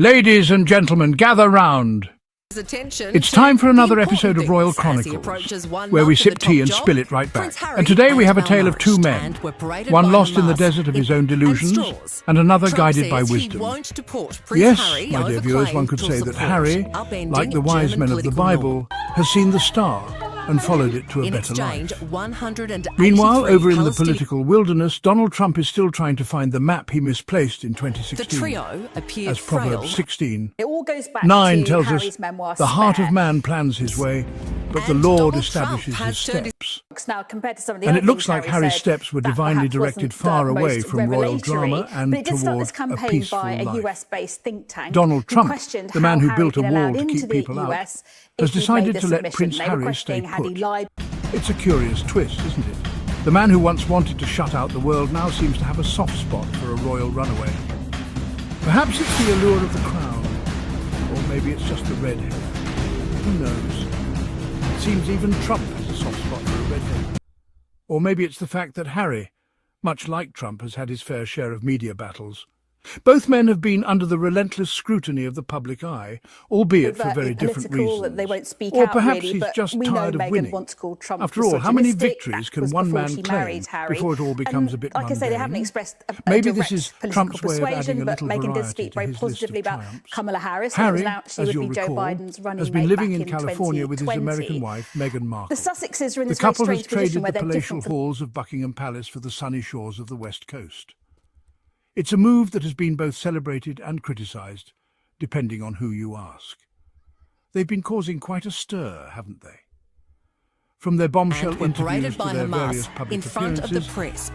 Ladies and gentlemen, gather round. It's time for another episode of Royal Chronicles, where we sip tea and spill it right back. And today we have a tale of two men, one lost in the desert of his own delusions, and another guided by wisdom. Yes, my dear viewers, one could say that Harry, like the wise men of the Bible, has seen the star and followed it to a better life. Meanwhile, over in the political wilderness, Donald Trump is still trying to find the map he misplaced in 2016. As Proverbs 16:9 tells us, the heart of man plans his way, but the Lord establishes his steps. And it looks like Harry's steps were divinely directed far away from royal drama and toward a peaceful life. Donald Trump, the man who built a wall to keep people out, has decided to let Prince Harry stay put. It's a curious twist, isn't it? The man who once wanted to shut out the world now seems to have a soft spot for a royal runaway. Perhaps it's the allure of the crown, or maybe it's just the red hair. Who knows? It seems even Trump has a soft spot for a red hair. Or maybe it's the fact that Harry, much like Trump, has had his fair share of media battles. Both men have been under the relentless scrutiny of the public eye, albeit for very different reasons. Or perhaps he's just tired of winning. After all, how many victories can one man claim before it all becomes a bit mundane? Maybe this is Trump's way of adding a little variety to his list of triumphs. Harry, as you'll recall, has been living in California with his American wife, Meghan Markle. The couple has traded the palatial halls of Buckingham Palace for the sunny shores of the West Coast. It's a move that has been both celebrated and criticised, depending on who you ask. They've been causing quite a stir, haven't they? From their bombshell interviews to their various public appearances,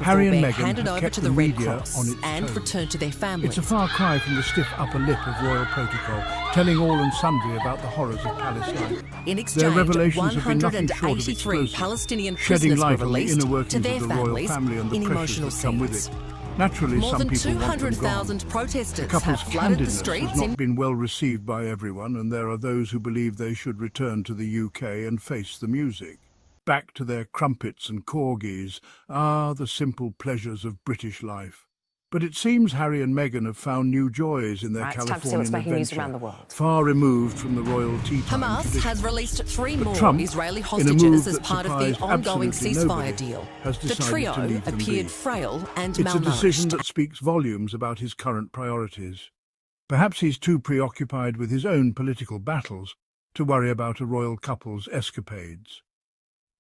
Harry and Meghan have kept the media on its toes. It's a far cry from the stiff upper lip of royal protocol, telling all and sundry about the horrors of palace life. Their revelations have been nothing short of explosive, shedding light on the inner workings of the royal family and the pressures that come with it. Naturally, some people want them gone. The couple's candidness has not been well received by everyone, and there are those who believe they should return to the UK and face the music. Back to their crumpets and corgis, the simple pleasures of British life. But it seems Harry and Meghan have found new joys in their Californian adventure, far removed from the royal tea time Hamas tradition. has released three But more Trump, Israeli in a hostages move as that part of the surprised ongoing absolutely ceasefire nobody, deal. has The decided trio to leave them appeared be. frail and It's a decision malnourished. that speaks volumes about his current priorities. Perhaps he's too preoccupied with his own political battles to worry about a royal couple's escapades.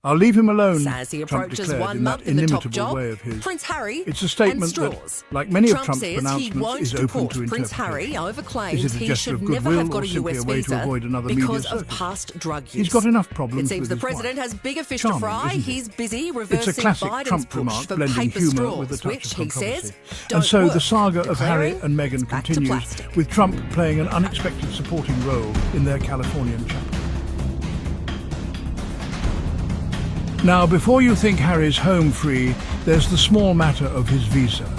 I'll leave him alone, As he Trump approaches declared 1 in that month in the top inimitable job, way of his. Prince Harry It's a statement and that, straws. like many Trump of Trump's says he pronouncements, won't is open deport to Prince Harry, interpretation. however claims Is it a he gesture should of never goodwill have got or a simply US a way to visa avoid another media because of circus? past drug use. He's got enough problems It seems with the his president wife. has bigger fish Charming, to fry. isn't it? He's busy It's reversing a classic Biden's Trump push remark, for blending paper humour with a straws, touch which of he controversy. says And don't so work, the saga of Harry declaring and Meghan back to continues, plastic. with Trump playing an unexpected supporting role in their Californian chapter. Now, before you think Harry's home free, there's the small matter of his visa.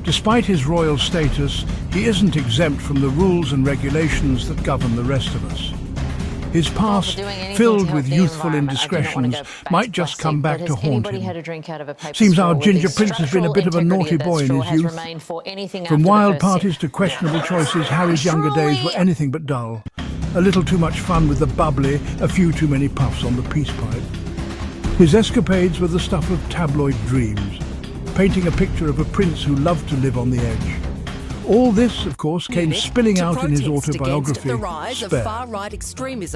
Despite his royal status, he isn't exempt from the rules and regulations that govern the rest of us. His past, filled with youthful indiscretions, might just come back to haunt him. Seems our ginger prince has been a bit of a naughty boy in his youth. From wild parties to questionable choices, Harry's younger days were anything but dull. A little too much fun with the bubbly, a few too many puffs on the peace pipe. His escapades were the stuff of tabloid dreams, painting a picture of a prince who loved to live on the edge. All this, of course, came spilling out in his autobiography, Spare.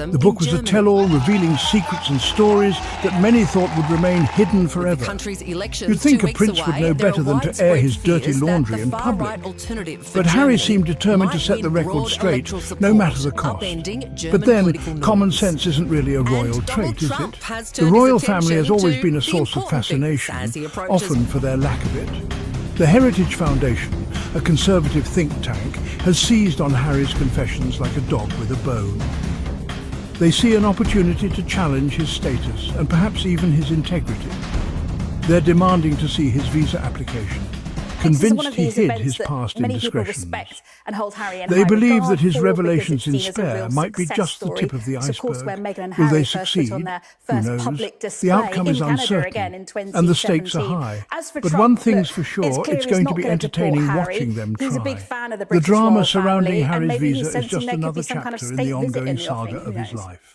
The book was a tell-all revealing secrets and stories that many thought would remain hidden forever. You'd think a prince would know better than to air his dirty laundry in public. But Harry seemed determined to set the record straight, no matter the cost. But then, common sense isn't really a royal trait, is it? The royal family has always been a source of fascination, often for their lack of it. The Heritage Foundation, a conservative think tank, has seized on Harry's confessions like a dog with a bone. They see an opportunity to challenge his status and perhaps even his integrity. They're demanding to see his visa application, convinced he hid his past indiscretions. They believe that his revelations in Spare might be just the tip of the iceberg. Will they succeed? Who knows? The outcome is uncertain, and the stakes are high. But one thing's for sure, it's going to be entertaining watching them try. The drama surrounding Harry's visa is just another chapter in the ongoing saga of his life.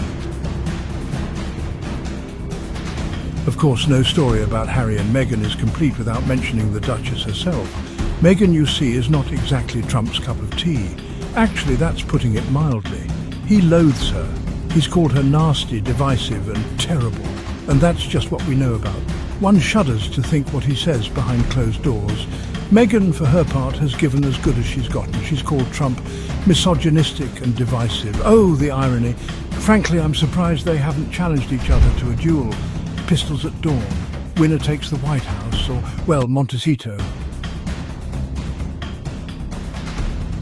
Of course, no story about Harry and Meghan is complete without mentioning the Duchess herself. Meghan, you see, is not exactly Trump's cup of tea. Actually, that's putting it mildly. He loathes her. He's called her nasty, divisive and terrible. And that's just what we know about. One shudders to think what he says behind closed doors. Meghan, for her part, has given as good as she's gotten. She's called Trump misogynistic and divisive. Oh, the irony. Frankly, I'm surprised they haven't challenged each other to a duel. Pistols at dawn. Winner takes the White House, or, well, Montecito.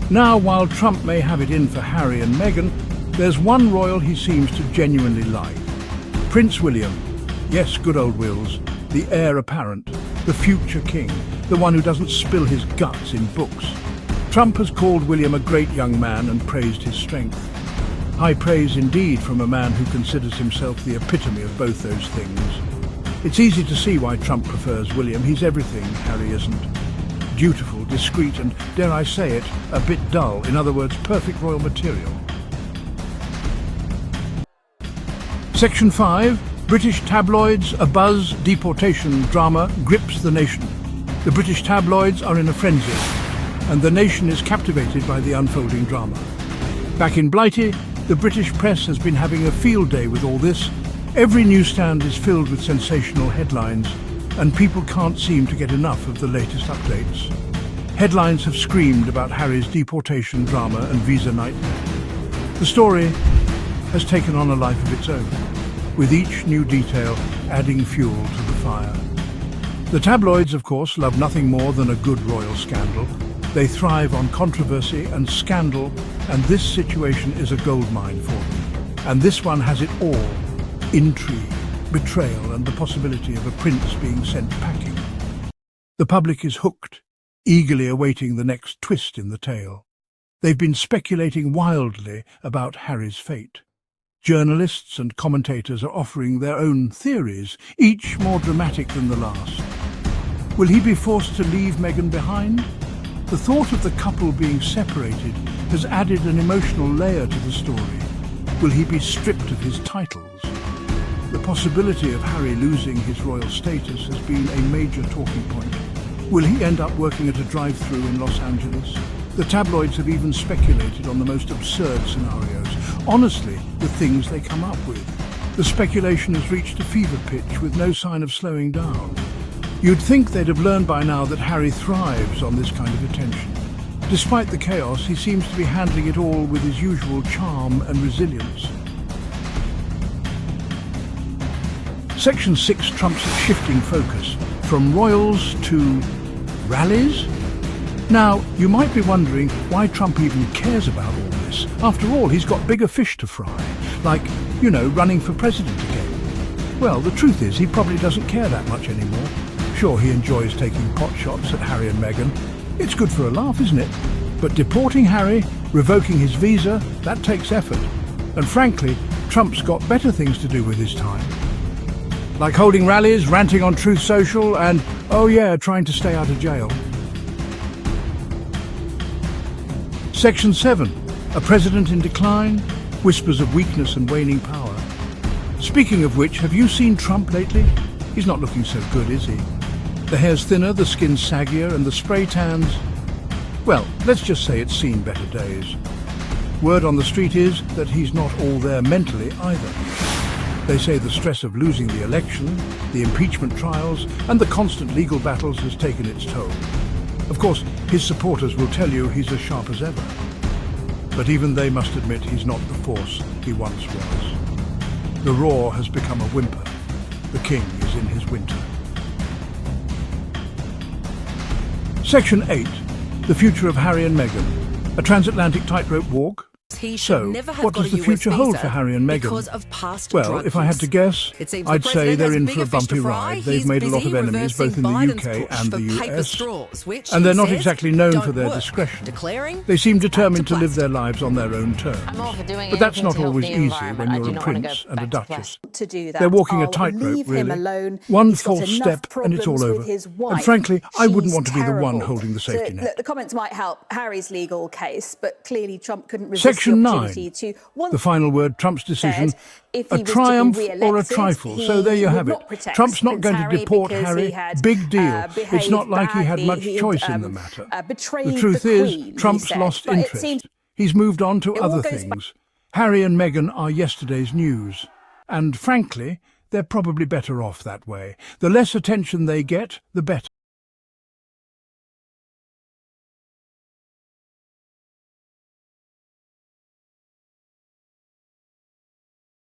Now, while Trump may have it in for Harry and Meghan, there's one royal he seems to genuinely like. Prince William. Yes, good old Wills. The heir apparent. The future king. The one who doesn't spill his guts in books. Trump has called William a great young man and praised his strength. High praise indeed from a man who considers himself the epitome of both those things. It's easy to see why Trump prefers William. He's everything Harry isn't. Dutiful, discreet and, dare I say it, a bit dull. In other words, perfect royal material. Section 5. British tabloids, a buzz, deportation drama grips the nation. The British tabloids are in a frenzy, and the nation is captivated by the unfolding drama. Back in Blighty, the British press has been having a field day with all this. Every newsstand is filled with sensational headlines, and people can't seem to get enough of the latest updates. Headlines have screamed about Harry's deportation drama and visa nightmare. The story has taken on a life of its own, with each new detail adding fuel to the fire. The tabloids, of course, love nothing more than a good royal scandal. They thrive on controversy and scandal, and this situation is a goldmine for them. And this one has it all: intrigue, betrayal, and the possibility of a prince being sent packing. The public is hooked, eagerly awaiting the next twist in the tale. They've been speculating wildly about Harry's fate. Journalists and commentators are offering their own theories, each more dramatic than the last. Will he be forced to leave Meghan behind? The thought of the couple being separated has added an emotional layer to the story. Will he be stripped of his titles? The possibility of Harry losing his royal status has been a major talking point. Will he end up working at a drive-thru in Los Angeles? The tabloids have even speculated on the most absurd scenarios. Honestly, the things they come up with. The speculation has reached a fever pitch with no sign of slowing down. You'd think they'd have learned by now that Harry thrives on this kind of attention. Despite the chaos, he seems to be handling it all with his usual charm and resilience. Section 6 trumps shifting focus from royals to rallies. Now, you might be wondering why Trump even cares about all this. After all, he's got bigger fish to fry, like, running for president again. Well, the truth is, he probably doesn't care that much anymore. Sure, he enjoys taking pot shots at Harry and Meghan. It's good for a laugh, isn't it? But deporting Harry, revoking his visa, that takes effort. And frankly, Trump's got better things to do with his time. Like holding rallies, ranting on Truth Social, and, oh yeah, trying to stay out of jail. Section 7. A president in decline, whispers of weakness and waning power. Speaking of which, have you seen Trump lately? He's not looking so good, is he? The hair's thinner, the skin's saggier, and the spray tans... Well, let's just say it's seen better days. Word on the street is that he's not all there mentally either. They say the stress of losing the election, the impeachment trials, and the constant legal battles has taken its toll. Of course, his supporters will tell you he's as sharp as ever. But even they must admit he's not the force he once was. The roar has become a whimper. The king is in his winter. Section 8. The future of Harry and Meghan. A transatlantic tightrope walk. he should never have what got does a the US future hold visa for Harry and Meghan? because of past Well, drug if I had use. to guess, It seems I'd the say president they're has in bigger for a fish to bumpy fry. ride. They've He's made a lot busy of enemies, both in the reversing UK Biden's and the push for paper US. straws, which, And they're he not says, exactly known don't for their work, discretion. declaring They seem back determined to live plastic. their lives on their own terms. I'm all for doing But that's anything not to help always the easy environment. when I you're do a not want to prince go and a back to duchess. plastic. To do that. They're walking a I'll tightrope, leave really. him alone. One He's got false enough step and it's all problems over. with his And wife. frankly, I wouldn't She's want to be the one terrible. holding the safety So, net. look, the comments might help Harry's legal case, but clearly Trump couldn't resist Section the 9, opportunity to once the final word, Trump's decision, said if a he was to be triumph or a re-elected, trifle. he So there you would have it. not protect Trump's not Prince going to Harry deport because Harry. he had, Big deal. It's not behaved like he had badly. much He had, choice in the matter. betrayed The truth the is, Queen, he Trump's said. lost But it interest. seems He's moved on to it all other goes things. Harry and Meghan are yesterday's news. And frankly, they're probably better off that way. The less attention they get, the better.